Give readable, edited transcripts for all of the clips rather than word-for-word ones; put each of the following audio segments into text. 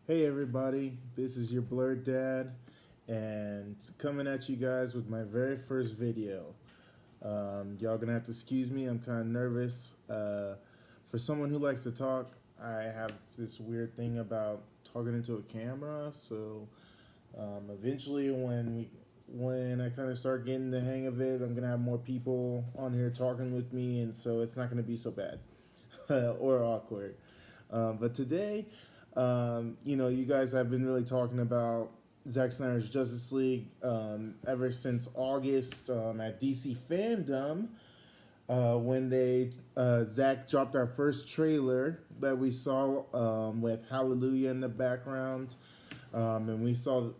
Hey everybody, this is your blurred dad, and coming at you guys with my very first video. Y'all gonna have to excuse me, I'm kind of nervous. For someone who likes to talk, I have this weird thing about talking into a camera, so eventually when I kind of start getting the hang of it, I'm gonna have more people on here talking with me, and so it's not gonna be so bad or awkward. But today, you guys have been really talking about Zack Snyder's Justice League ever since August at DC Fandom when Zack dropped our first trailer that we saw with Hallelujah in the background, and we saw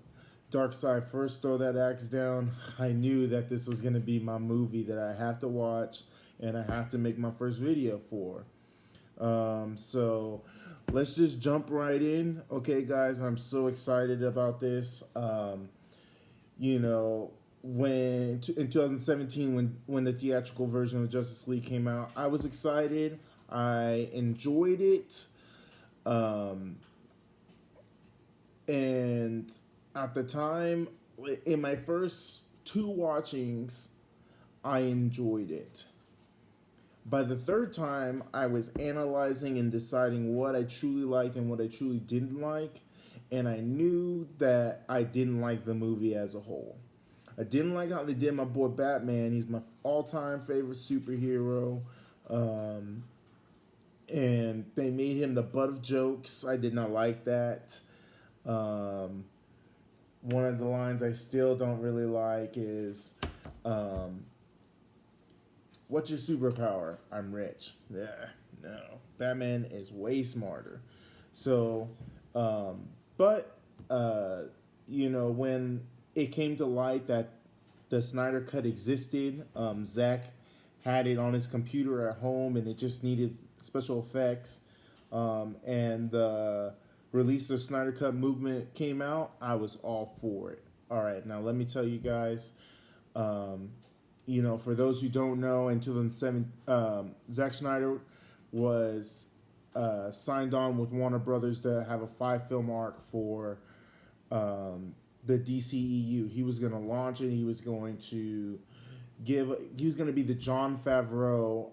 Darkseid first throw that axe down. I knew that this was going to be my movie that I have to watch and I have to make my first video for. So let's just jump right in. Okay, guys, I'm so excited about this. You know, in 2017, when the theatrical version of Justice League came out, I was excited. I enjoyed it. Um, and at the time, in my first two watchings, I enjoyed it. By the third time, I was analyzing and deciding what I truly liked and what I truly didn't like, and I knew that I didn't like the movie as a whole. I didn't like how they did my boy Batman. He's my all-time favorite superhero, um, and they made him the butt of jokes. I did not like that. Um, One of the lines I still don't really like is, um, "What's your superpower? I'm rich." Yeah, no. Batman is way smarter. So, um, but when it came to light that the Snyder Cut existed, Zach had it on his computer at home, and it just needed special effects. And the release of Snyder Cut movement came out. I was all for it. All right, now let me tell you guys. Um, for those who don't know, in 2007, Zack Snyder was signed on with Warner Brothers to have a 5 film arc for um, the DCEU. He was going to launch it. He was going to be the Jon Favreau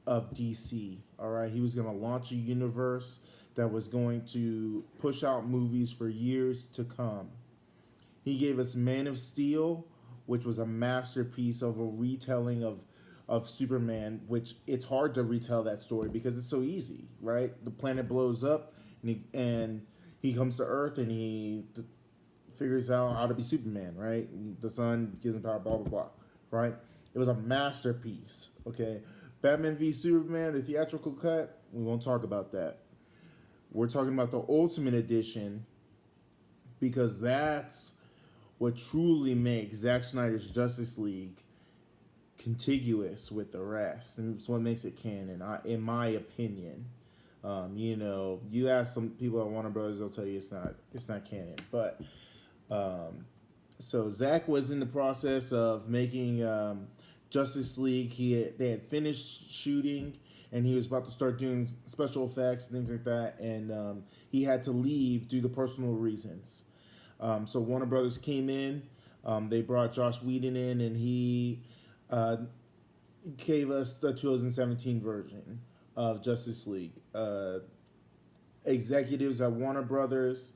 of DC. All right, he was going to launch a universe that was going to push out movies for years to come. He gave us Man of Steel, which was a masterpiece of a retelling of Superman, which it's hard to retell that story because it's so easy, right? The planet blows up and he comes to Earth and figures out how to be Superman, right? The sun gives him power, blah blah blah, right? It was a masterpiece. Okay, Batman v Superman, the theatrical cut. We won't talk about that. We're talking about the Ultimate Edition because that's what truly makes Zack Snyder's Justice League contiguous with the rest, and it's what makes it canon, in my opinion. You ask some people at Warner Brothers, they'll tell you it's not canon. But so Zach was in the process of making Justice League. They had finished shooting, and he was about to start doing special effects and things like that. And he had to leave due to personal reasons. So Warner Brothers came in. They brought Josh Whedon in, and he uh, gave us the 2017 version of Justice League. Executives at Warner Brothers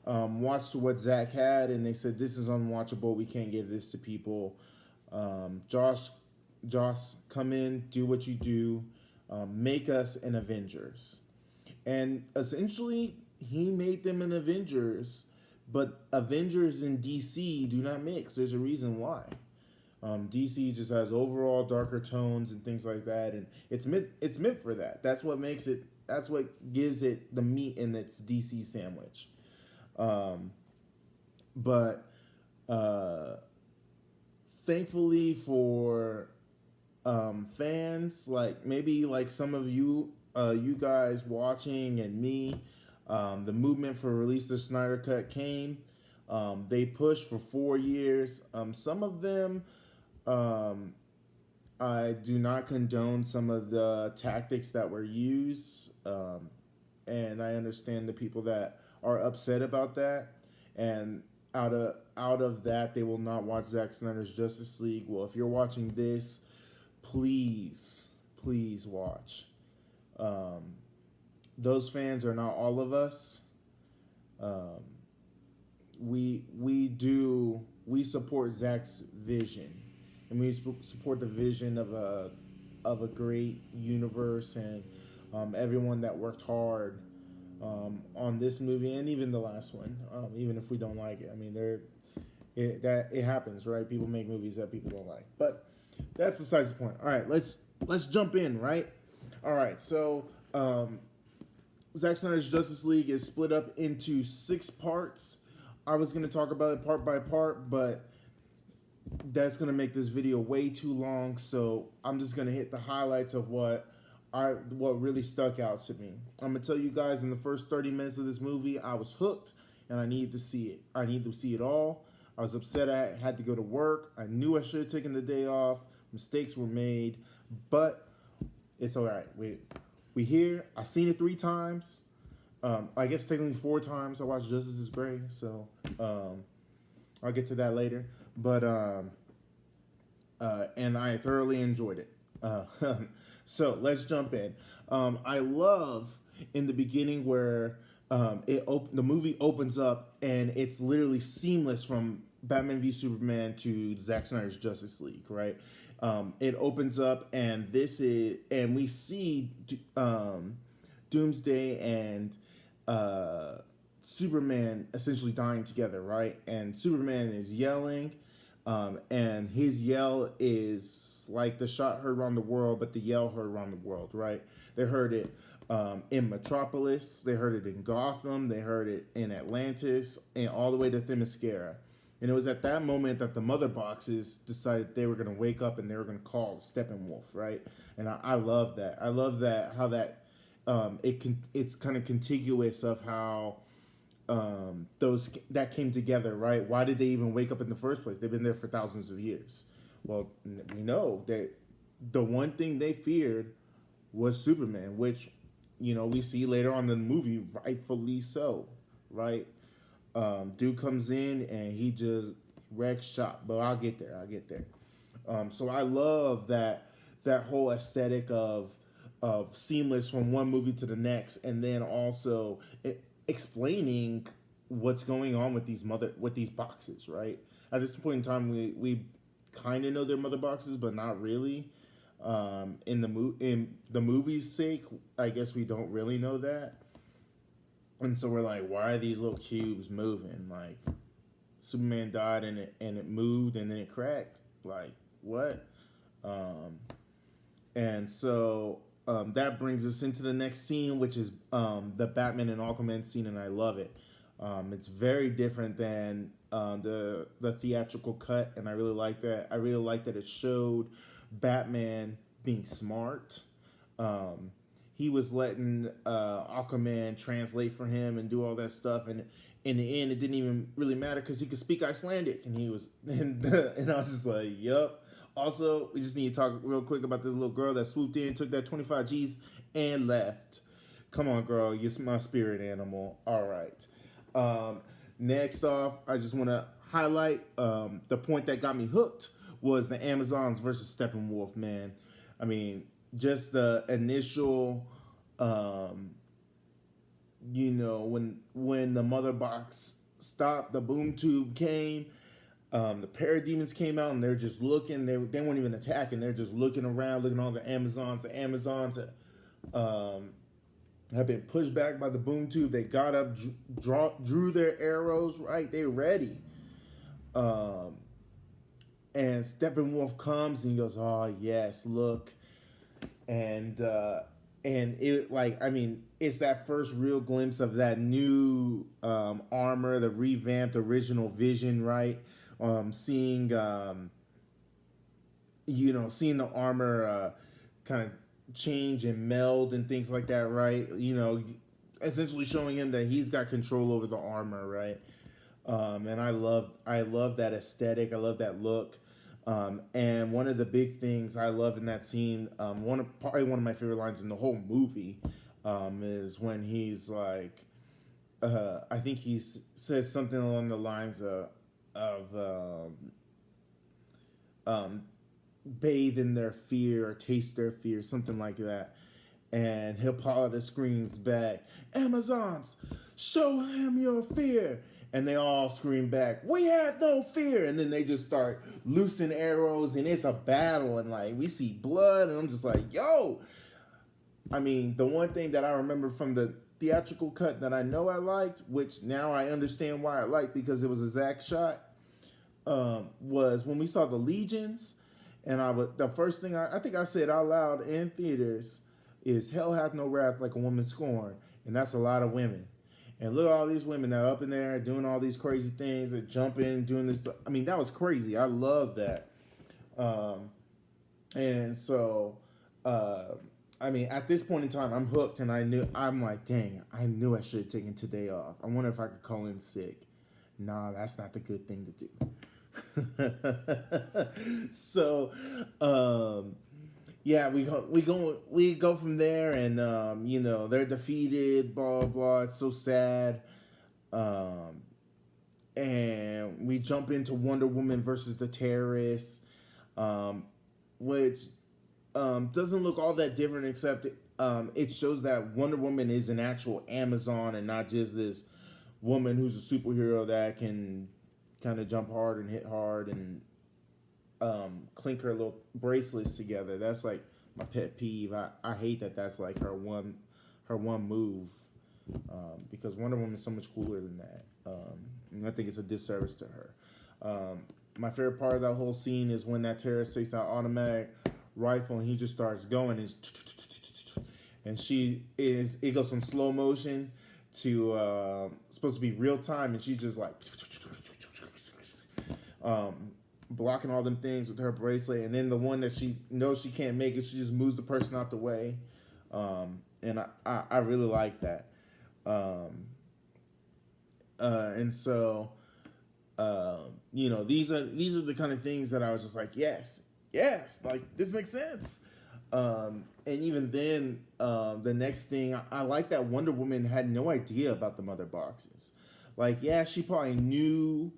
watched what Zach had, and they said, "This is unwatchable. We can't give this to people." Josh, come in, do what you do, make us an Avengers, and essentially he made them an Avengers. But Avengers and DC do not mix. There's a reason why. DC just has overall darker tones and things like that, and it's meant for that. That's what makes it. That's what gives it the meat in its DC sandwich. Um, but thankfully for fans, like maybe like some of you, you guys watching and me, the movement for release the Snyder Cut came. They pushed for 4 years. Some of them, um, I do not condone some of the tactics that were used, and I understand the people that are upset about that, and out of that they will not watch Zack Snyder's Justice League. Well, if you're watching this, please watch. Um, those fans are not all of us. Um, we support Zack's vision, and we support the vision of a great universe, and everyone that worked hard on this movie and even the last one. Even if we don't like it, I mean, it happens, right? People make movies that people don't like, but that's besides the point. All right, let's jump in, right? All right, so Zack Snyder's Justice League is split up into 6 parts. I was going to talk about it part by part, but that's going to make this video way too long, so I'm just going to hit the highlights of what really stuck out to me. I'm going to tell you guys, in the first 30 minutes of this movie, I was hooked, and I needed to see it. I needed to see it all. I was upset I had to go to work. I knew I should have taken the day off. Mistakes were made, but it's all right. We here. I've seen it 3 times. I guess technically 4 times. I watched Justice is Gray, so I'll get to that later. But and I thoroughly enjoyed it. So let's jump in. I love in the beginning where the movie opens up and it's literally seamless from Batman v Superman to Zack Snyder's Justice League, right? It opens up and we see Doomsday and Superman essentially dying together, right? And Superman is yelling, and his yell is like the shot heard around the world, but the yell heard around the world, right? They heard it in Metropolis, they heard it in Gotham, they heard it in Atlantis, and all the way to Themyscira. And it was at that moment that the mother boxes decided they were going to wake up and they were going to call Steppenwolf, right? And I love that. I love that how that it's kind of contiguous of how those that came together, right? Why did they even wake up in the first place? They've been there for thousands of years. Well, we know that the one thing they feared was Superman, which we see later on in the movie, rightfully so, right? Dude comes in and he just wrecks shop, but I'll get there. So I love that whole aesthetic of seamless from one movie to the next, and then also explaining what's going on with these boxes, right? At this point in time, we kind of know they're mother boxes, but not really. In the movie's sake, I guess we don't really know that. And so we're like, why are these little cubes moving? Like, Superman died and it moved and then it cracked. Like, what? And so that brings us into the next scene, which is the Batman and Aquaman scene, and I love it. It's very different than the theatrical cut, and I really like that. I really like that it showed Batman being smart. He was letting Aquaman translate for him and do all that stuff, and in the end, it didn't even really matter because he could speak Icelandic, and he was and I was just like, "Yup." Also, we just need to talk real quick about this little girl that swooped in, took that 25 G's, and left. Come on, girl, you're my spirit animal. All right. Next off, I just want to highlight the point that got me hooked was the Amazons versus Steppenwolf, man. I mean, just the initial, when the mother box stopped, the boom tube came, the parademons came out, and they're just looking. They weren't even attacking. They're just looking around, looking at all the Amazons. The Amazons have been pushed back by the boom tube. They got up, drew their arrows, right? They're ready. And Steppenwolf comes and he goes, "Oh yes, look," and it's that first real glimpse of that new armor, the revamped original Vision, right? Seeing the armor kind of change and meld and things like that, right? Essentially showing him that he's got control over the armor, right? And I love that aesthetic. I love that look. And one of the big things I love in that scene, probably one of my favorite lines in the whole movie, is when he's like, I think says something along the lines of um, bathe in their fear or taste their fear, something like that. And Hippolyta screams back, Amazons, show him your fear. And they all scream back, we have no fear. And then they just start loosing arrows, and it's a battle. And like, we see blood, and I'm just like, yo. I mean, the one thing that I remember from the theatrical cut that I know I liked, which now I understand why I liked because it was a Zack shot, was when we saw the legions. And the first thing I think I said out loud in theaters is hell hath no wrath like a woman scorned. And that's a lot of women. And look at all these women that are up in there doing all these crazy things, that jumping, doing this stuff. I mean, that was crazy. I love that. And so, I mean, at this point in time, I'm hooked, and I'm like, dang, I knew I should have taken today off. I wonder if I could call in sick. Nah, that's not the good thing to do. So, yeah, we go from there, and they're defeated, blah blah. It's so sad, and we jump into Wonder Woman versus the terrorists, which doesn't look all that different, except it shows that Wonder Woman is an actual Amazon and not just this woman who's a superhero that can kind of jump hard and hit hard and clink her little bracelets together. That's like my pet peeve. I hate that that's like her one move, because Wonder Woman is so much cooler than that. And I think it's a disservice to her. My favorite part of that whole scene is when that terrorist takes out automatic rifle and he just starts going, and it goes from slow motion to supposed to be real time, and she's just like blocking all them things with her bracelet. And then the one that she knows she can't make it, she just moves the person out the way. And I really like that. And so these are the kind of things that I was just like, yes, like this makes sense. And even then, the next thing, I like that Wonder Woman had no idea about the mother boxes. Like, yeah, she probably knew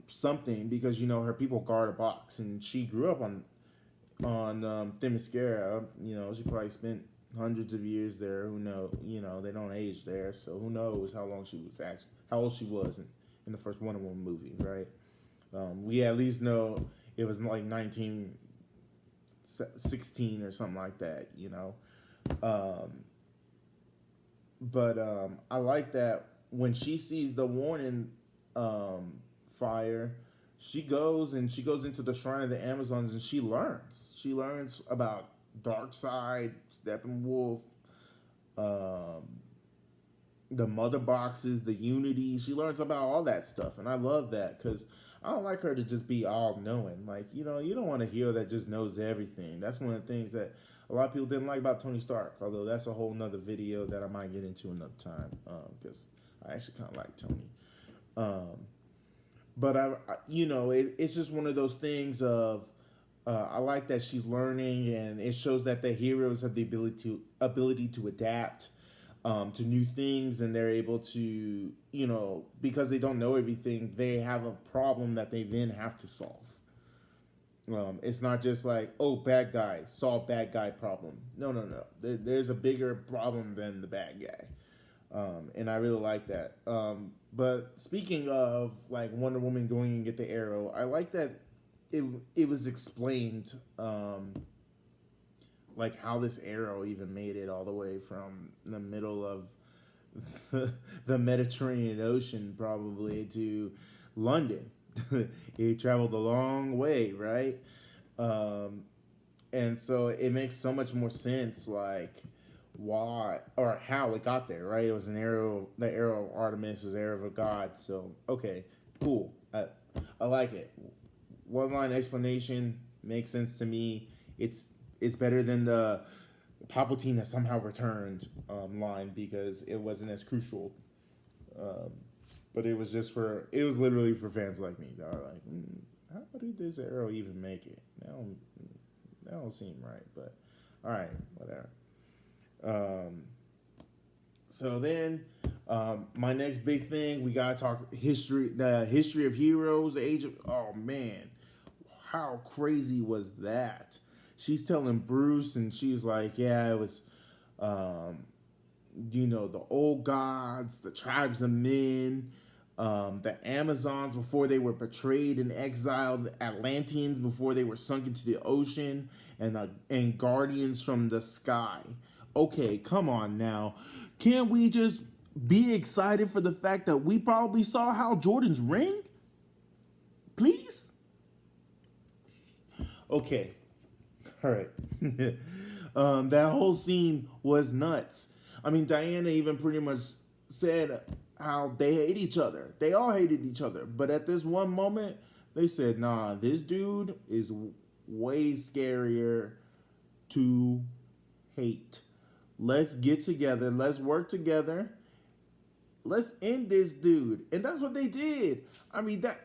something because her people guard a box, and she grew up on Themyscira. She probably spent hundreds of years there. Who knows? They don't age there, so who knows how old she was in the first Wonder Woman movie, right? We at least know it was like 1916 or something like that, But I like that when she sees the warning fire, she goes into the shrine of the Amazons, and she learns about Darkseid, Steppenwolf, the mother boxes, the unity. She learns about all that stuff, and I love that because I don't like her to just be all knowing. Like, you don't want a hero that just knows everything. That's one of the things that a lot of people didn't like about Tony Stark, although that's a whole nother video that I might get into another time, because I actually kind of like Tony. But it's just one of those things of I like that she's learning, and it shows that the heroes have the ability to adapt to new things, and they're able to, because they don't know everything, they have a problem that they then have to solve. It's not just like, oh, bad guy, solve bad guy problem. No. There's a bigger problem than the bad guy. And I really like that. But speaking of like Wonder Woman going and get the arrow, I like that it was explained, like how this arrow even made it all the way from the middle of the Mediterranean Ocean probably to London. It traveled a long way, right? And so it makes so much more sense, like why or how it got there, right? It was the arrow of Artemis was the arrow of a god. So okay, cool. I like it. One line explanation makes sense to me. It's better than the Palpatine that somehow returned line, because it wasn't as crucial. But it was literally for fans like me that are like, how did this arrow even make it? That don't seem right, but all right, whatever. So then My next big thing, we gotta talk history, the history of heroes, the age of. Oh man, how crazy was that? She's telling Bruce, and she's like, "Yeah, it was, um, the old gods, the tribes of men, the Amazons before they were betrayed and exiled, the Atlanteans before they were sunk into the ocean, and guardians from the sky." Okay, come on now. Can't we just be excited for the fact that we probably saw Hal Jordan's ring? Please? Okay. All right. That whole scene was nuts. I mean, Diana even pretty much said how they hate each other. They all hated each other. But at this one moment, they said, nah, this dude is way scarier to hate. Let's get together. Let's work together. Let's end this dude. And that's what they did. I mean, that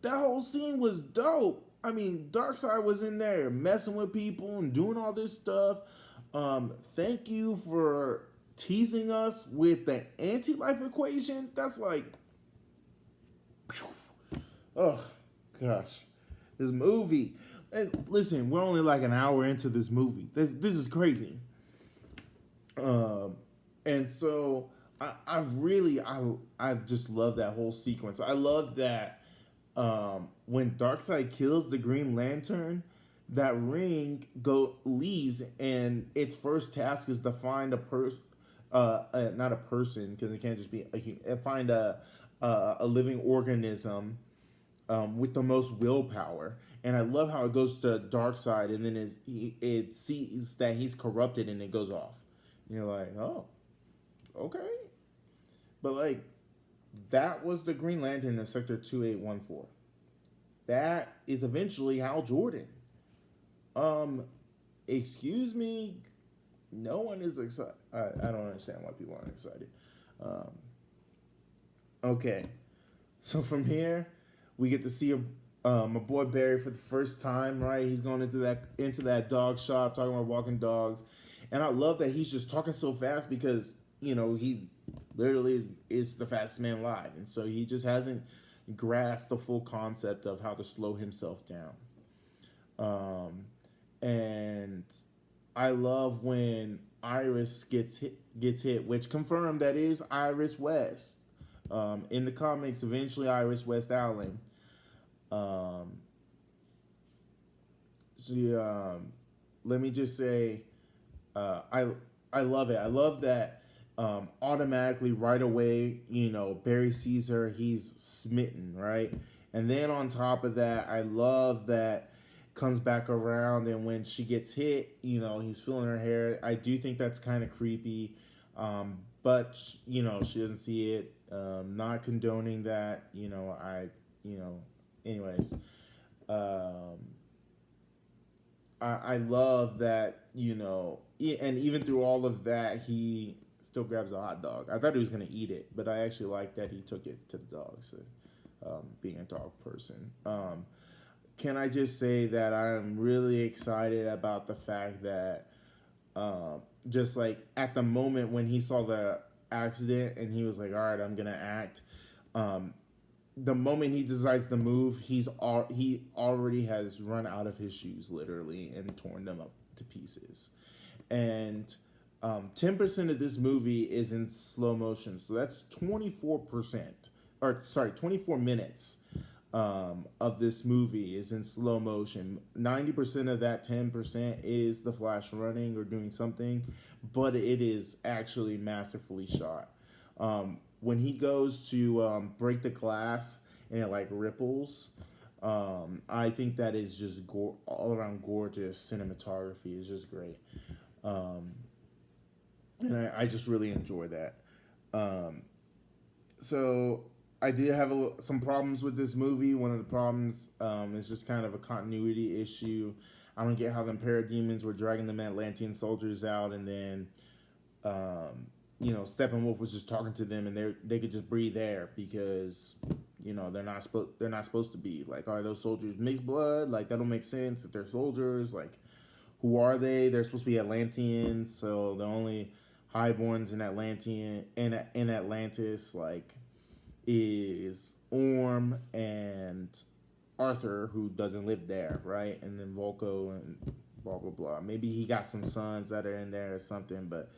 whole scene was dope. I mean, Darkseid was in there messing with people and doing all this stuff. Thank you for teasing us with the anti-life equation. That's like, oh gosh, this movie. And listen, we're only like an hour into this movie. This is crazy. And so I just love that whole sequence. I love that when Darkseid kills the Green Lantern, that ring leaves, and its first task is to find a person, not a person, because it can't just be a human. Find a living organism with the most willpower. And I love how it goes to Darkseid, and then it sees that he's corrupted, and it goes off. And you're like, oh, okay. But like, that was the Green Lantern in Sector 2814. That is eventually Hal Jordan. Excuse me, no one is excited. I don't understand why people aren't excited. Okay, so from here, we get to see my boy Barry for the first time. Right, he's going into that dog shop, talking about walking dogs, and I love that he's just talking so fast because he literally is the fastest man alive, and so he just hasn't grasped the full concept of how to slow himself down. And I love when Iris gets hit, which confirmed that is Iris West. In the comics, eventually Iris West Allen. She, let me just say, I love it. I love that automatically right away, Barry sees her, he's smitten, right? And then on top of that, I love that comes back around, and when she gets hit, he's feeling her hair. I do think that's kind of creepy, but she doesn't see it. Not condoning that. Anyways, I love that. And even through all of that, he still grabs a hot dog. I thought he was gonna eat it, but I actually like that he took it to the dogs. Being a dog person. Can I just say that I'm really excited about the fact that just like at the moment when he saw the accident and he was like, all right, I'm gonna act. The moment he decides to move, he already has run out of his shoes literally and torn them up to pieces. And 10% of this movie is in slow motion, so that's 24%, or sorry, 24 minutes of this movie is in slow motion. 90% of that 10% is the Flash running or doing something, but it is actually masterfully shot. When he goes to break the glass and it like ripples, I think that is just all around gorgeous cinematography. Is just great. And I just really enjoy that. So I did have some problems with this movie. One of the problems is just kind of a continuity issue. I don't get how them parademons were dragging the Atlantean soldiers out, and then Steppenwolf was just talking to them, and they could just breathe air because they're not supposed to be. Like, are those soldiers mixed blood? Like, that don't make sense if they're soldiers. Like, who are they? They're supposed to be Atlanteans, so the only highborns in Atlantean in Atlantis, like, is Orm and Arthur, who doesn't live there, right? And then Volko and blah blah blah. Maybe he got some sons that are in there or something, but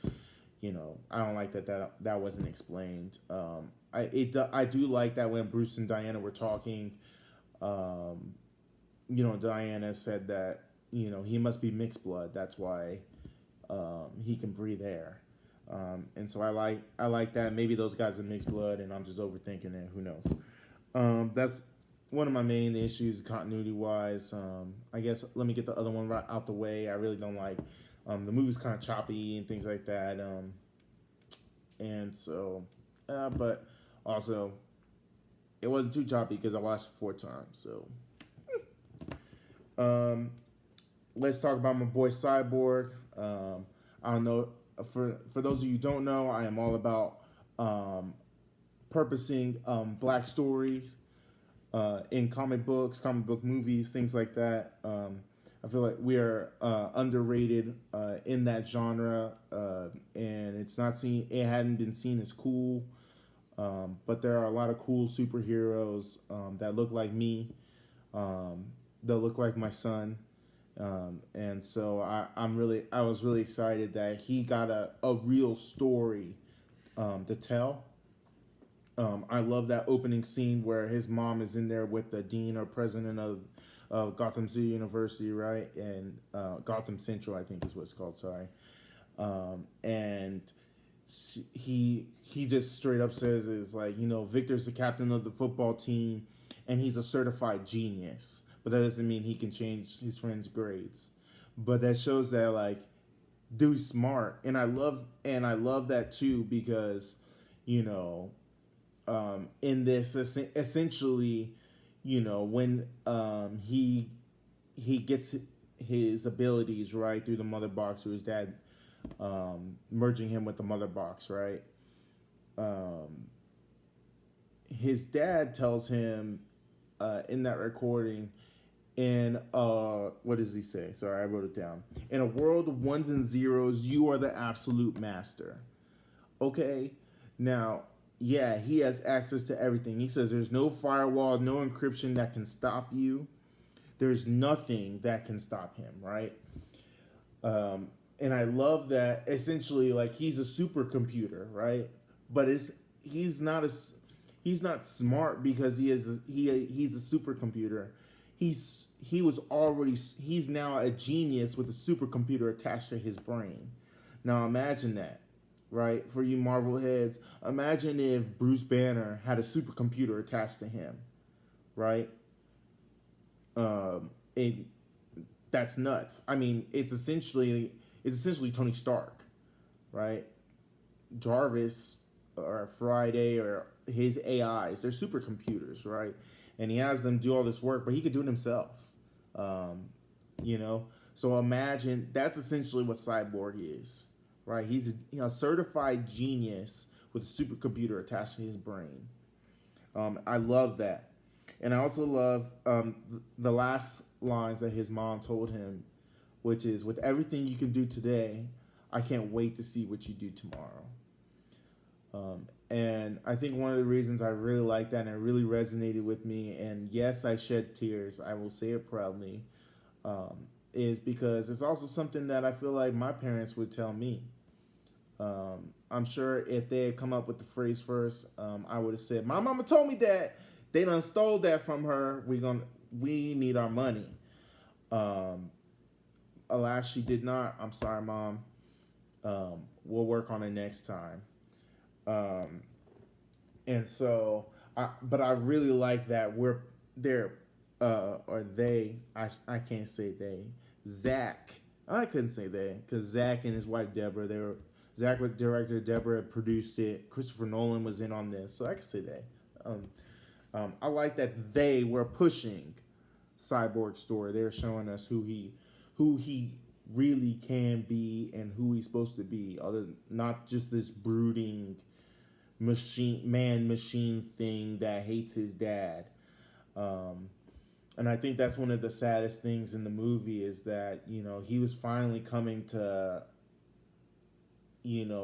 I don't like that wasn't explained. I do like that when Bruce and Diana were talking. Diana said that he must be mixed blood. That's why he can breathe air. And so I like that. Maybe those guys are mixed blood, and I'm just overthinking it. Who knows? That's one of my main issues continuity wise. I guess let me get the other one right out the way. I really don't like the movie's kind of choppy and things like that. And so, but also it wasn't too choppy because I watched it 4 times. So, let's talk about my boy Cyborg. I don't know. For those of you who don't know, I am all about purposing black stories in comic books, comic book movies, things like that. I feel like we are underrated in that genre, and it's not seen. It hadn't been seen as cool, but there are a lot of cool superheroes that look like me, that look like my son. And so I was really excited that he got a real story to tell. I love that opening scene where his mom is in there with the dean or president of Gotham City University, right? And Gotham Central, I think is what it's called. Sorry. And he just straight up says is like, Victor's the captain of the football team, and he's a certified genius. But that doesn't mean he can change his friends' grades. But that shows that like, dude's smart, and I love that too because, in this essentially, when he gets his abilities right through the mother box through his dad, merging him with the mother box, right? His dad tells him in that recording. And what does he say? Sorry, I wrote it down. In a world of ones and zeros, you are the absolute master. Okay? Now, yeah, he has access to everything. He says there's no firewall, no encryption that can stop you. There's nothing that can stop him, right? And I love that essentially, like, he's a supercomputer, right? But he's not smart because he's a supercomputer. He's now a genius with a supercomputer attached to his brain. Now imagine that, right? For you Marvel heads, imagine if Bruce Banner had a supercomputer attached to him, right? That's nuts. I mean, it's essentially Tony Stark, right? Jarvis or Friday or his AIs, they're supercomputers, right? And he has them do all this work, but he could do it himself. So imagine that's essentially what Cyborg is, right? He's a certified genius with a supercomputer attached to his brain. I love that, and I also love the last lines that his mom told him, which is, "With everything you can do today, I can't wait to see what you do tomorrow." And I think one of the reasons I really like that and it really resonated with me, and yes, I shed tears, I will say it proudly, is because it's also something that I feel like my parents would tell me. I'm sure if they had come up with the phrase first, I would have said, "My mama told me that. They done stole that from her. We need our money." Alas, she did not. I'm sorry, Mom. We'll work on it next time. And so, but I really like that I can't say they, Zach, I couldn't say they, because Zach and his wife Deborah, Zach was director, Deborah produced it, Christopher Nolan was in on this, so I can say they. I like that they were pushing Cyborg's story. They're showing us who he really can be and who he's supposed to be, not just this brooding machine thing that hates his dad. And I think that's one of the saddest things in the movie is that he was finally coming to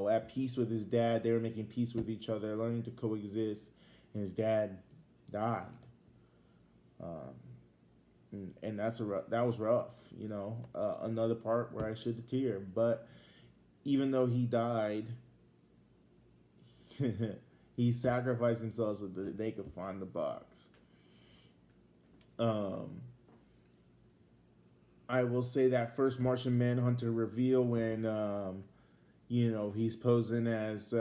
at peace with his dad. They were making peace with each other, learning to coexist. And his dad died. And that was rough. Another part where I shed a tear. But even though he died, he sacrificed himself so that they could find the box. I will say that first Martian Manhunter reveal when he's posing as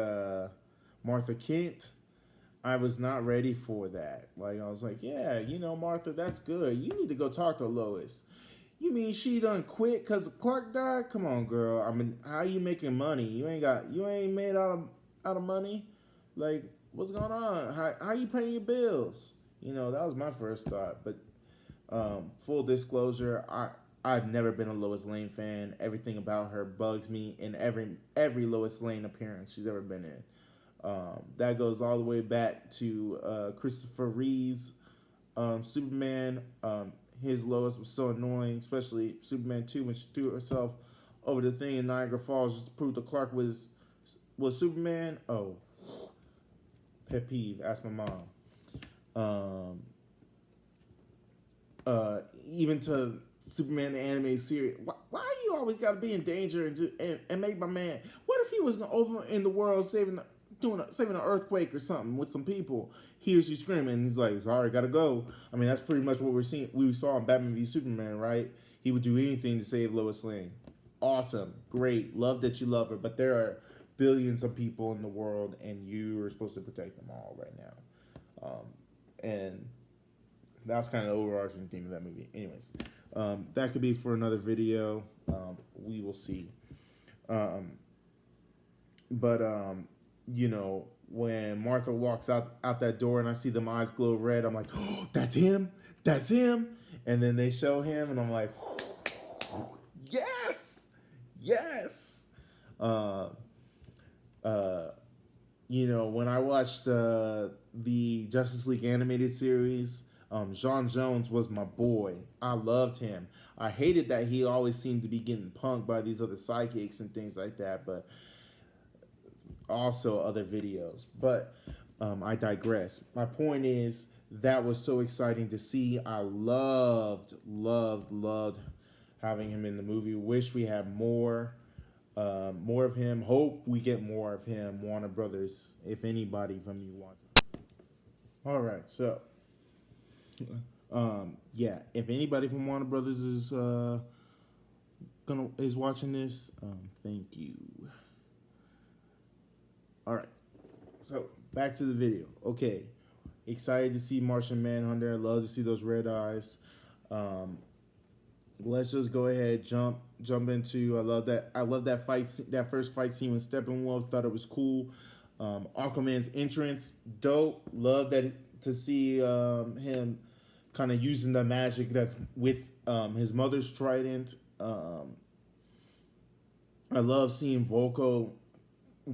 Martha Kent. I was not ready for that. Like, I was like, yeah, Martha, that's good. You need to go talk to Lois. You mean she done quit because Clark died? Come on, girl. I mean, how you making money? You ain't made out of money. Like, what's going on? How you paying your bills? That was my first thought. But full disclosure, I've never been a Lois Lane fan. Everything about her bugs me in every Lois Lane appearance she's ever been in. That goes all the way back to Christopher Reeve's Superman. His Lois was so annoying, especially Superman 2 when she threw herself over the thing in Niagara Falls just to prove that Clark was Superman. Oh, pet peeve. Ask my mom. Even to Superman the animated series, why you always got to be in danger and make my man? What if he was over in the world saving an earthquake or something with some people? Hears you screaming, and he's like, "Sorry, gotta go." I mean, that's pretty much what we saw in Batman v Superman, right? He would do anything to save Lois Lane. Awesome, great, love that you love her, but there are billions of people in the world, and you are supposed to protect them all right now. And that's kind of the overarching theme of that movie. Anyways, that could be for another video. We will see. When Martha walks out that door and I see them eyes glow red, I'm like, oh, that's him. And then they show him, and I'm like, yes. When I watched the Justice League animated series, John Jones was my boy. I loved him. I hated that he always seemed to be getting punked by these other sidekicks and things like that, but also other videos. But I digress. My point is, that was so exciting to see. I loved having him in the movie. Wish we had more of him. Hope we get more of him. Warner Brothers, if anybody from you wants it. All right, so if anybody from Warner Brothers is watching this, thank you. All right, so back to the video. Okay, excited to see Martian Manhunter. I love to see those red eyes. Let's just go ahead, jump into. I love that fight. That first fight scene with Steppenwolf. Thought it was cool. Aquaman's entrance, dope. Love that to see him kind of using the magic that's with his mother's trident. I love seeing Volko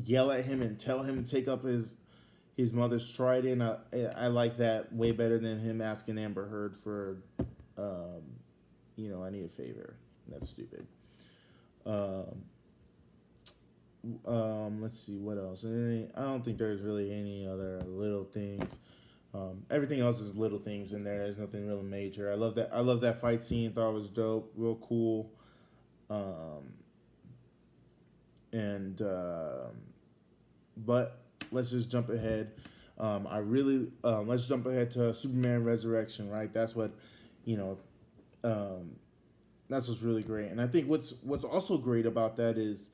yell at him and tell him to take up his mother's trident. I like that way better than him asking Amber Heard for, I need a favor. That's stupid. Let's see what else. I don't think there's really any other little things. Everything else is little things in there. There's nothing really major. I love that fight scene. Thought it was dope, real cool. But let's just jump ahead. Let's jump ahead to Superman Resurrection, right? That's what, that's what's really great. And I think what's also great about that is,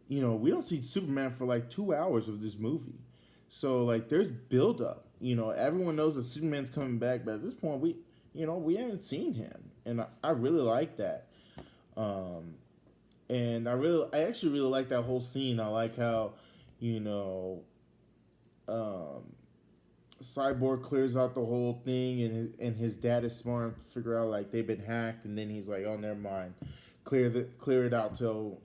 we don't see Superman for like 2 hours of this movie. So like there's buildup. Everyone knows that Superman's coming back, but at this point we haven't seen him. And I really like that. And I actually really like that whole scene. I like how, Cyborg clears out the whole thing, and his dad is smart enough to figure out like they've been hacked, and then he's like, oh, never mind, clear it out till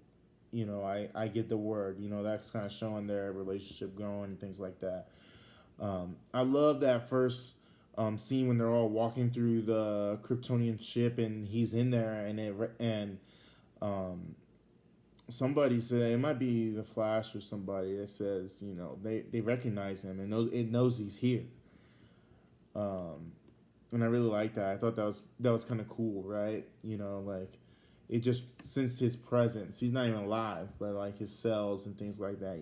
I get the word. That's kind of showing their relationship growing and things like that. I love that first scene when they're all walking through the Kryptonian ship and he's in there, and somebody said, it might be the Flash or somebody that says, they recognize him and knows he's here. Um, and I really like that. I thought that was kind of cool, right? Like it just sensed his presence. He's not even alive, but like his cells and things like that.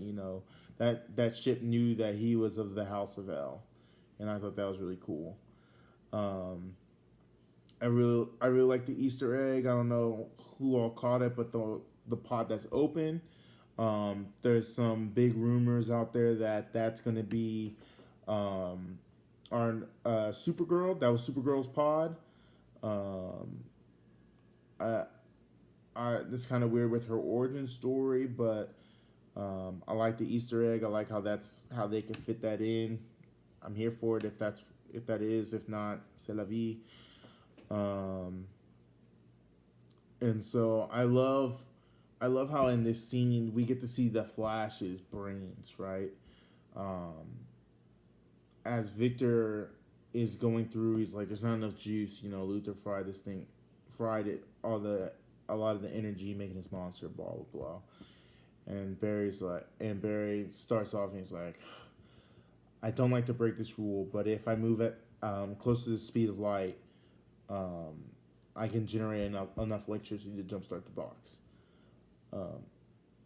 That ship knew that he was of the House of L, and I thought that was really cool. Um, I really like the Easter egg. I don't know who all caught it, but the pod that's open. There's some big rumors out there that that's going to be um, our Supergirl. That was Supergirl's pod. Um, I, this is kind of weird with her origin story, but I like the Easter egg. I like how they can fit that in. I'm here for it if that is. If not, c'est la vie. Um, and so I love how in this scene we get to see the Flash's brains, right? Um, as Victor is going through, he's like, "There's not enough juice." Luther fried it, a lot of the energy making his monster, blah blah blah. And Barry starts off and he's like, "I don't like to break this rule, but if I move at close to the speed of light, um, I can generate enough electricity to jumpstart the box." Um,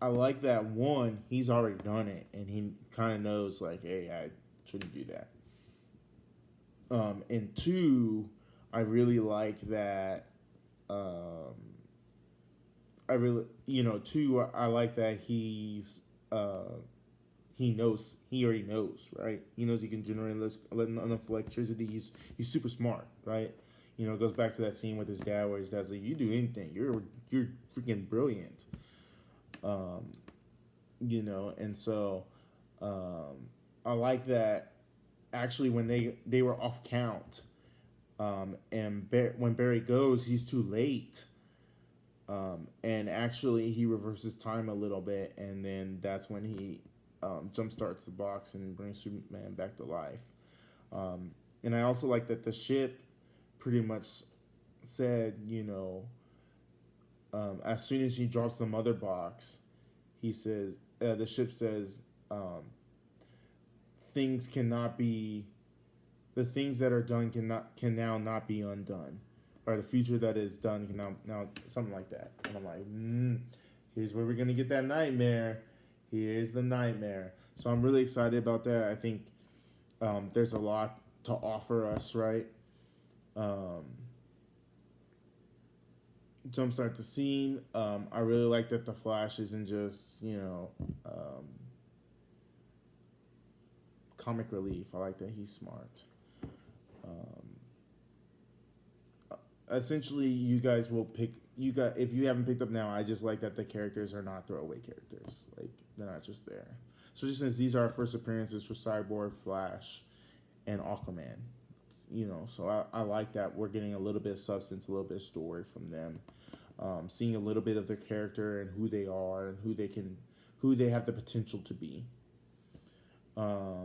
I like that one. He's already done it, and he kind of knows like, hey, I shouldn't do that. And two, I really like that. Um, two, I like that he already knows, right? He knows he can generate enough electricity. He's super smart, right? It goes back to that scene with his dad where his dad's like, "You do anything, you're freaking brilliant." Um, and so I like that. Actually, when they were off count, when Barry goes, he's too late. And actually, he reverses time a little bit, and then that's when he jump starts the box and brings Superman back to life. And I also like that the ship pretty much said, as soon as he drops the mother box, he says, the ship says, things cannot be, the things that are done can now not be undone, or the future that is done can now something like that. And I'm like, here's where we're gonna get that nightmare. Here's the nightmare. So I'm really excited about that. I think there's a lot to offer us, right? Jumpstart the scene. I really like that the Flash isn't just comic relief. I like that he's smart. Essentially, you guys will pick. You got if you haven't picked up now. I just like that the characters are not throwaway characters. Like they're not just there. So just since these are our first appearances for Cyborg, Flash, and Aquaman, so I like that we're getting a little bit of substance, a little bit of story from them. Seeing a little bit of their character and who they are and who they have the potential to be. I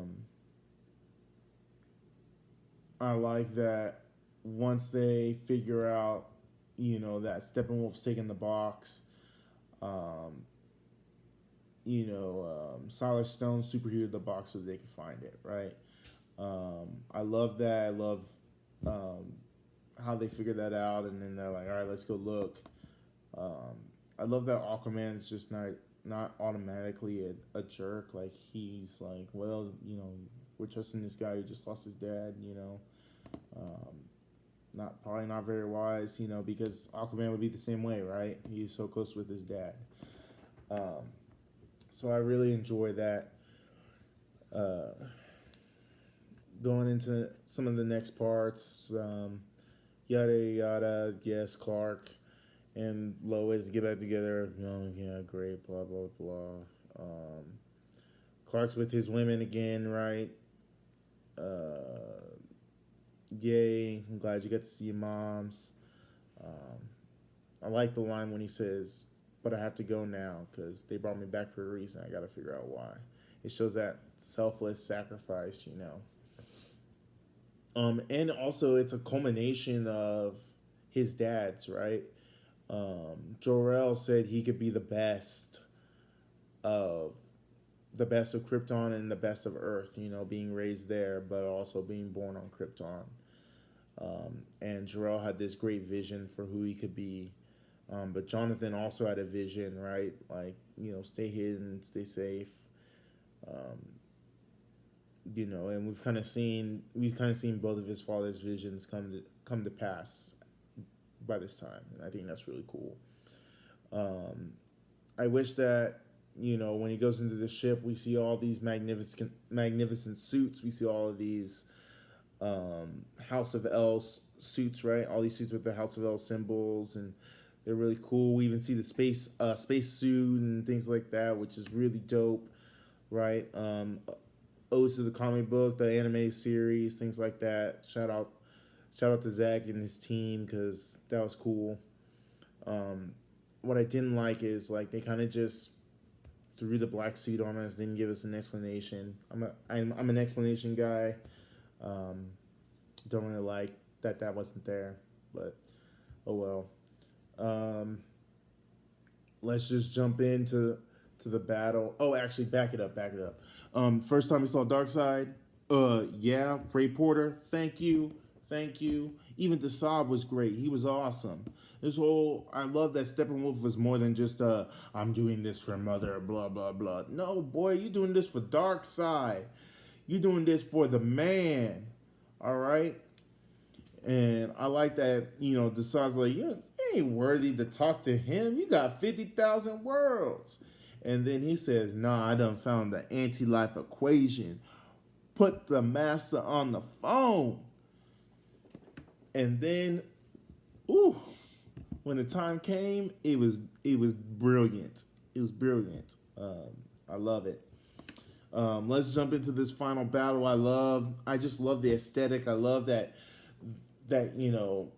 like that once they figure out, that Steppenwolf's taking the box. Silas Stone superheated the box so they can find it, right? I love that. I love how they figured that out, and then they're like, all right, let's go look. I love that Aquaman's just not automatically a jerk. Like he's like, well, we're trusting this guy who just lost his dad. Probably not very wise. Because Aquaman would be the same way, right? He's so close with his dad. So I really enjoy that. Going into some of the next parts, yada yada. Yes, Clark and Lois get back together. Yeah, great. Blah blah blah. Clark's with his women again, right? Yay! I'm glad you got to see your moms. I like the line when he says, "But I have to go now because they brought me back for a reason. I got to figure out why." It shows that selfless sacrifice, and also it's a culmination of his dad's, right? Jor-El said he could be of the best of Krypton and the best of Earth. You know, being raised there, but also being born on Krypton. And Jor-El had this great vision for who he could be. But Jonathan also had a vision, right? Like, you know, stay hidden, stay safe. Um, you know, and we've kind of seen both of his father's visions come to pass by this time, and I think that's really cool. Um, I wish that, you know, when he goes into the ship, we see all these magnificent suits. We see all of these House of L suits, right? All these suits with the House of L symbols, and they're really cool. We even see the space suit and things like that, which is really dope, right? Odes to the comic book, the anime series, things like that. Shout out to Zack and his team because that was cool. Um, what I didn't like is like they kind of just threw the black suit on us, didn't give us an explanation. I'm an explanation guy. Um, don't really like that wasn't there, but oh well. Um, let's just jump into the battle. Oh, actually, back it up. First time we saw Darkseid, yeah, Ray Porter, thank you. Even the Saab was great. He was awesome. I love that Steppenwolf was more than just I'm doing this for mother, blah blah blah. No, boy, you doing this for Darkseid. You doing this for the man. All right. And I like that, you know, the son's like, you ain't worthy to talk to him. You got 50,000 worlds. And then he says, nah, I done found the anti-life equation. Put the master on the phone. And then, ooh, when the time came, it was brilliant. It was brilliant. I love it. Let's jump into this final battle. I just love the aesthetic. I love that you know,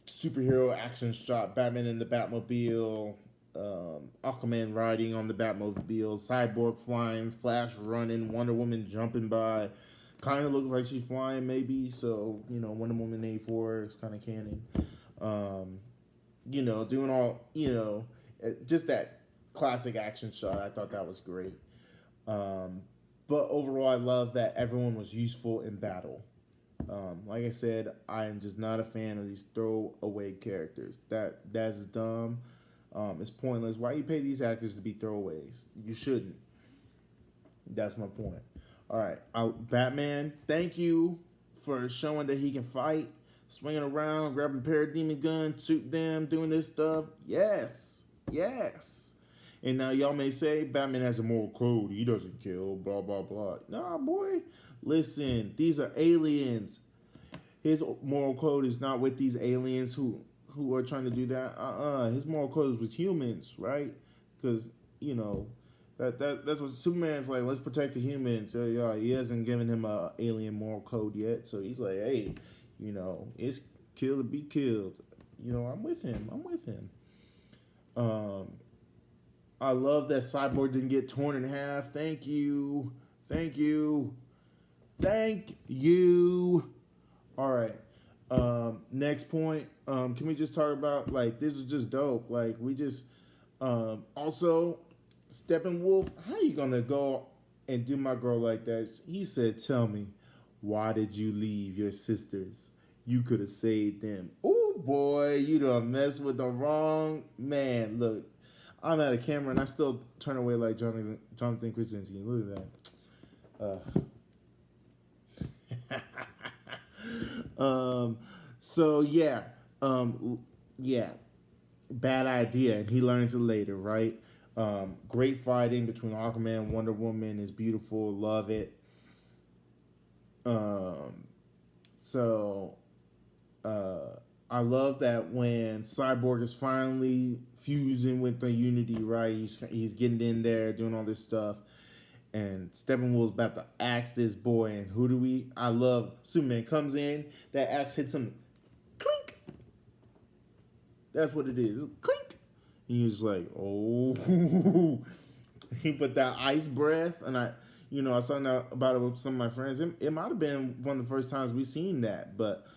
superhero action shot, Batman in the Batmobile, Aquaman riding on the Batmobile, Cyborg flying, Flash running, Wonder Woman jumping by. Kind of looks like she's flying, maybe. So, you know, Wonder Woman 84 is kind of canon. You know, doing all, you know, just that classic action shot. I thought that was great. But overall, I love that everyone was useful in battle. Like I said, I am just not a fan of these throwaway characters. That's dumb. It's pointless. Why you pay these actors to be throwaways? You shouldn't. That's my point. All right, Batman. Thank you for showing that he can fight, swinging around, grabbing parademon guns, shooting them, doing this stuff. Yes, yes. And now y'all may say Batman has a moral code. He doesn't kill. Blah blah blah. Nah, boy. Listen, these are aliens. His moral code is not with these aliens who are trying to do that. His moral code is with humans, right? Because you know that's what Superman's like. Let's protect the humans. So, yeah, he hasn't given him a alien moral code yet. So he's like, hey, you know, it's kill to be killed. You know, I'm with him. I'm with him. Um, I love that Cyborg didn't get torn in half. Thank you. Thank you. Thank you. All right. Next point. Can we just talk about like this is just dope? Like we just also Steppenwolf. How you gonna go and do my girl like that? He said, "Tell me, why did you leave your sisters? You could have saved them." Oh boy, you done messed with the wrong man. Look, I'm at a camera and I still turn away like Jonathan Krasinski. Look at that. So yeah, yeah, bad idea, and he learns it later, right? Great fighting between Aquaman and Wonder Woman is beautiful. Love it. Um, so I love that when Cyborg is finally fusing with the Unity, right? He's getting in there, doing all this stuff. And Steppenwolf's about to axe this boy, and who do we? I love Superman comes in, that axe hits him, clink. That's what it is, clink. And you're just like, oh, he put that ice breath, and I saw about it with some of my friends. It might have been one of the first times we seen that, but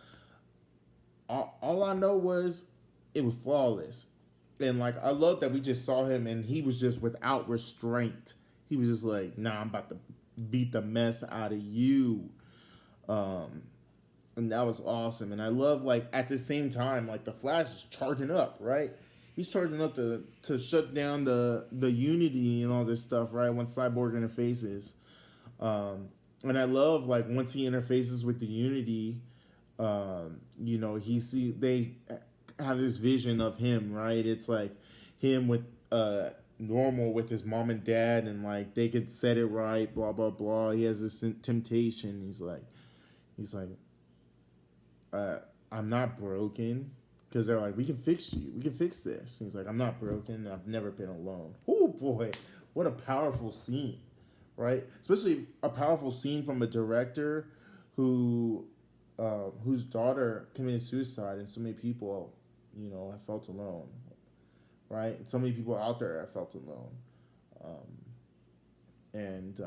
all I know was it was flawless. And like I love that we just saw him and he was just without restraint. He was just like, nah, I'm about to beat the mess out of you. Um, and that was awesome. And I love like at the same time, like the Flash is charging up, right? He's charging up to shut down the Unity and all this stuff, right? When Cyborg interfaces, and I love like once he interfaces with the Unity, you know, they have this vision of him, right? It's like him with normal with his mom and dad, and like they could set it right, blah blah blah. He has this temptation. He's like, I'm not broken. Because they're like, we can fix you. We can fix this. And he's like, I'm not broken. I've never been alone. Oh boy, what a powerful scene, right? Especially a powerful scene from a director who, whose daughter committed suicide, and so many people, you know, have felt alone, right? And so many people out there have felt alone, and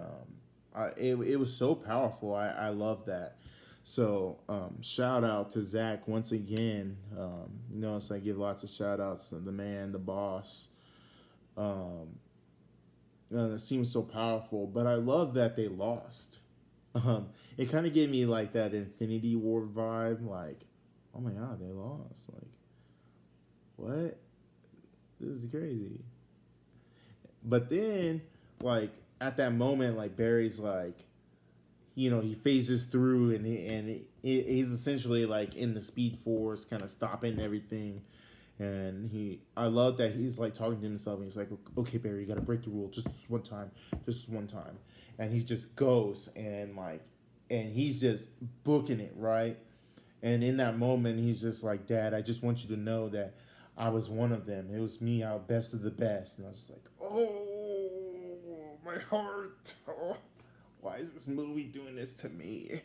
it was so powerful. I love that. So shout out to Zach once again. You notice I give lots of shout outs to the man, the boss. It seems so powerful, but I love that they lost. It kind of gave me like that Infinity War vibe, like, oh my god, they lost. Like, what? This is crazy. But then, like, at that moment, like, Barry's like, you know, he phases through he's essentially like in the Speed Force, kind of stopping everything. And I love that he's like talking to himself, and he's like, okay, Barry, you got to break the rule just one time, just one time. And he just goes and he's just booking it, right? And in that moment, he's just like, Dad, I just want you to know that I was one of them. It was me, our best of the best. And I was just like, oh, my heart. Oh, why is this movie doing this to me? It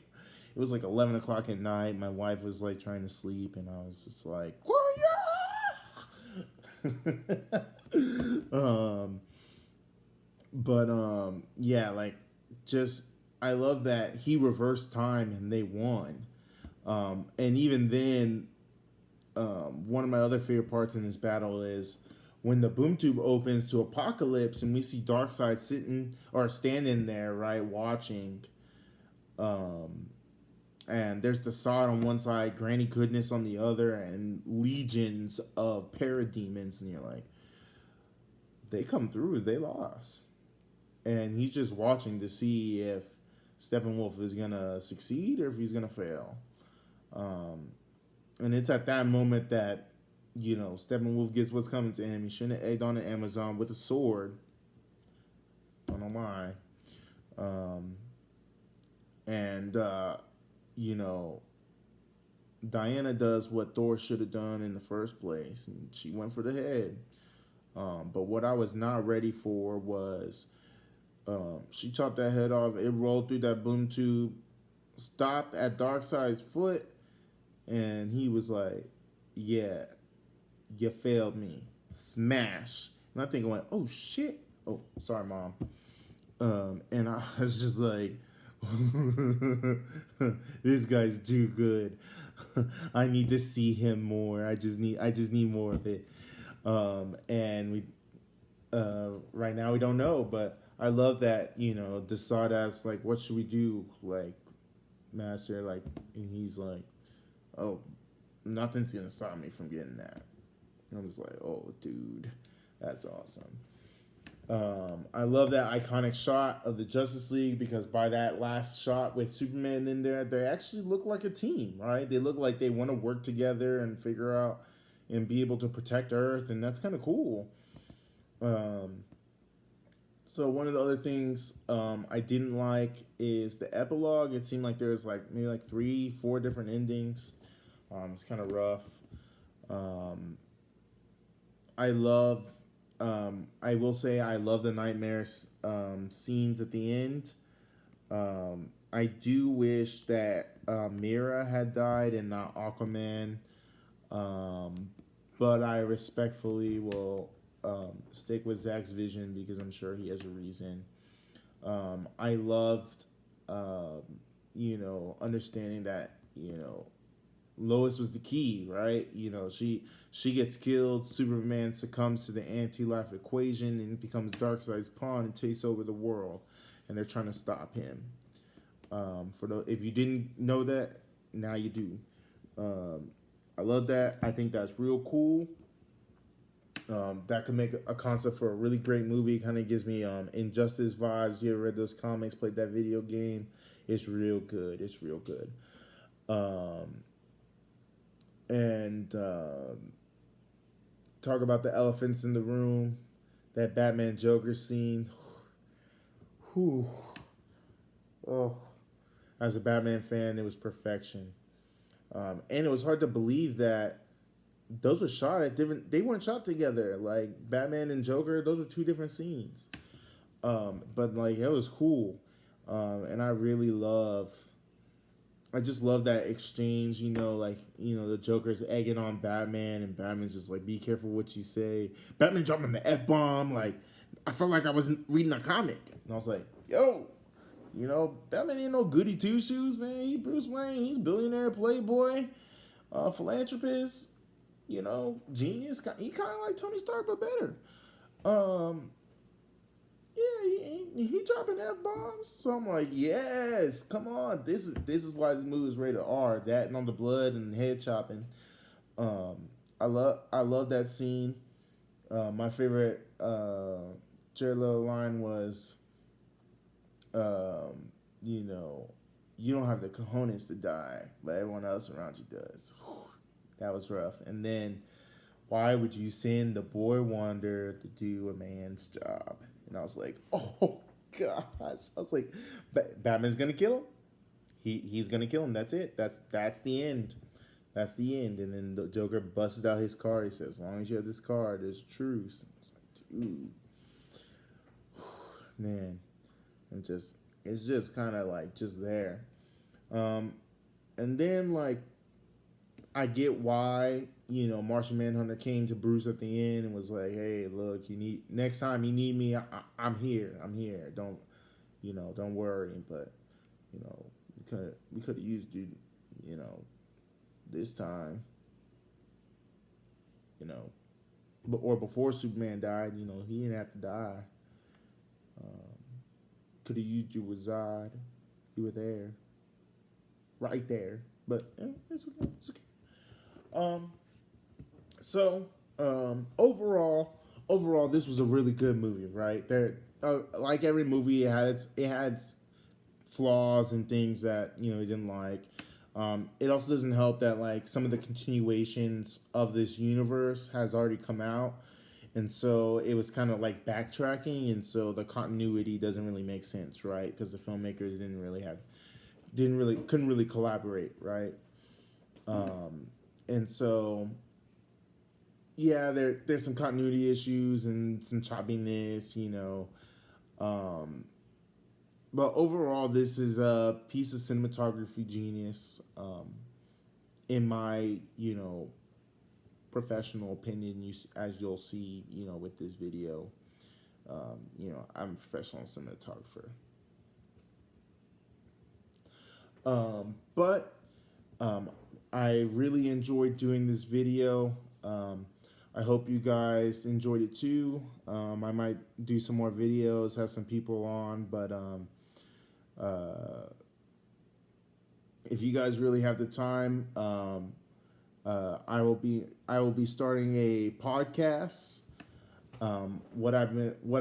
was like 11 o'clock at night. My wife was like trying to sleep, and I was just like, yeah, like, just, I love that he reversed time and they won. And even then, one of my other favorite parts in this battle is when the boom tube opens to Apocalypse and we see Darkseid sitting or standing there, right, watching. And there's the Sod on one side, Granny Goodness on the other, and legions of parademons, and you're like, they come through, they lost. And he's just watching to see if Steppenwolf is gonna succeed or if he's gonna fail. And it's at that moment that, you know, Steppenwolf gets what's coming to him. He shouldn't have egged on the Amazon with a sword. Don't know why. You know, Diana does what Thor should have done in the first place, and she went for the head. But what I was not ready for was she chopped that head off. It rolled through that boom tube, stopped at Darkseid's foot, and he was like, yeah, you failed me. Smash. And I think I went, oh shit. Oh, sorry, Mom. And I was just like, this guy's too good. I need to see him more. I just need more of it. And we right now we don't know, but I love that, you know, Desaad asks like, what should we do, like, Master, like, and he's like, oh, nothing's gonna stop me from getting that. And I was like, oh dude, that's awesome. I love that iconic shot of the Justice League, because by that last shot with Superman in there, they actually look like a team, right? They look like they want to work together and figure out and be able to protect Earth, and that's kind of cool. So one of the other things I didn't like is the epilogue. It seemed like there's like maybe like 3-4 different endings. It's kind of rough. I will say I love the nightmares scenes at the end. I do wish that Mira had died and not Aquaman. But I respectfully will stick with Zack's vision because I'm sure he has a reason. I loved, you know, understanding that, you know, Lois was the key, right? You know, she gets killed. Superman succumbs to the anti-life equation and becomes Darkseid's pawn and takes over the world. And they're trying to stop him. If you didn't know that, now you do. I love that. I think that's real cool. That could make a concept for a really great movie. Kind of gives me Injustice vibes. You ever read those comics? Played that video game? It's real good. It's real good. And talk about the elephants in the room. That Batman Joker scene. Whew. Oh, as a Batman fan, it was perfection. And it was hard to believe that those were shot at different. They weren't shot together. Like Batman and Joker, those were two different scenes. But like it was cool, and I just love that exchange. The Joker's egging on Batman, and Batman's just like, "Be careful what you say." Batman dropping the F-bomb. Like I felt like I wasn't reading a comic, and I was like, "Yo." Batman ain't no goody two shoes, man. He Bruce Wayne. He's billionaire, playboy, philanthropist. Genius. He kind of like Tony Stark, but better. Yeah, he dropping F bombs. So I'm like, yes, come on. This is why this movie is rated R. That and on the blood and head chopping. I love that scene. My favorite Jared Leto line was, you don't have the cojones to die, but everyone else around you does. Whew, that was rough. And then, why would you send the boy wonder to do a man's job? And I was like, oh gosh. I was like, Batman's gonna kill him. He's gonna kill him. That's it. That's the end. That's the end. And then the Joker busts out his card. He says, as long as you have this card, there's truce. I was like, dude, man, it's just kind of like just there. And then like I get why Martian Manhunter came to Bruce at the end and was like, hey, look, next time you need me, I'm here. Don't worry. But we could have used you, this time, or before Superman died. He didn't have to die. Could have used you with Zod. You were there, right there. But it's okay. It's okay. Overall, this was a really good movie, right? Like every movie, it had flaws and things that it didn't like. It also doesn't help that like some of the continuations of this universe has already come out, and so it was kind of like backtracking, and so the continuity doesn't really make sense, right? Because the filmmakers couldn't really collaborate, right? And so, yeah, there's some continuity issues and some choppiness, but overall, this is a piece of cinematography genius, in my, professional opinion, as you'll see, with this video. I'm a professional cinematographer. But I really enjoyed doing this video. I hope you guys enjoyed it too. I might do some more videos, have some people on, but if you guys really have the time, I will be starting a podcast. What I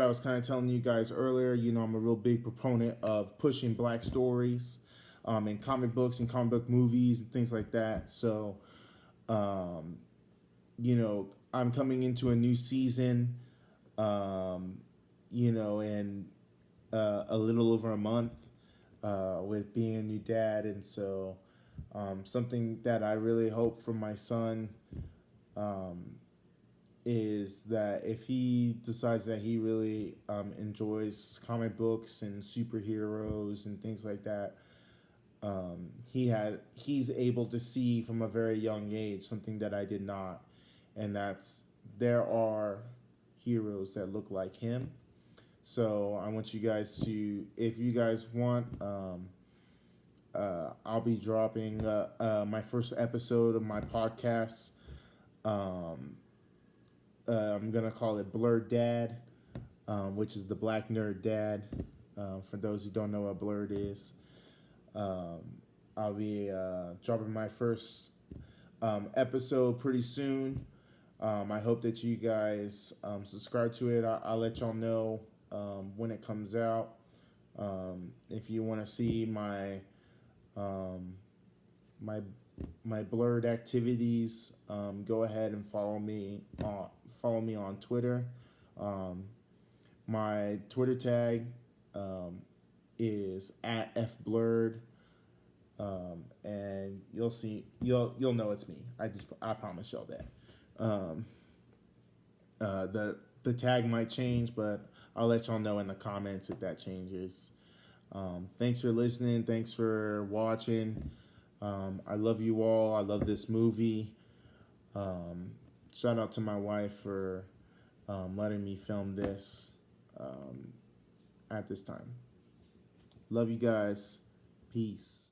was kind of telling you guys earlier, I'm a real big proponent of pushing Black stories, in comic books and comic book movies and things like that. So, I'm coming into a new season, in a little over a month, with being a new dad. And so something that I really hope for my son is that if he decides that he really enjoys comic books and superheroes and things like that, he's able to see from a very young age something that I did not, and there are heroes that look like him. So I want you guys to, if you guys want I'll be dropping my first episode of my podcast. Um, I'm gonna call it Blurred Dad, which is the Black Nerd Dad. For those who don't know what Blurred is, um, I'll be dropping my first episode pretty soon. I hope that you guys subscribe to it. I'll let y'all know when it comes out. If you want to see um, my my blurred activities, go ahead and follow me on Twitter. Um, my Twitter tag is at fblurred, and you'll know it's me. I promise y'all that. Um, the tag might change, but I'll let y'all know in the comments if that changes. Thanks for listening. Thanks for watching. I love you all. I love this movie. Shout out to my wife for letting me film this at this time. Love you guys. Peace.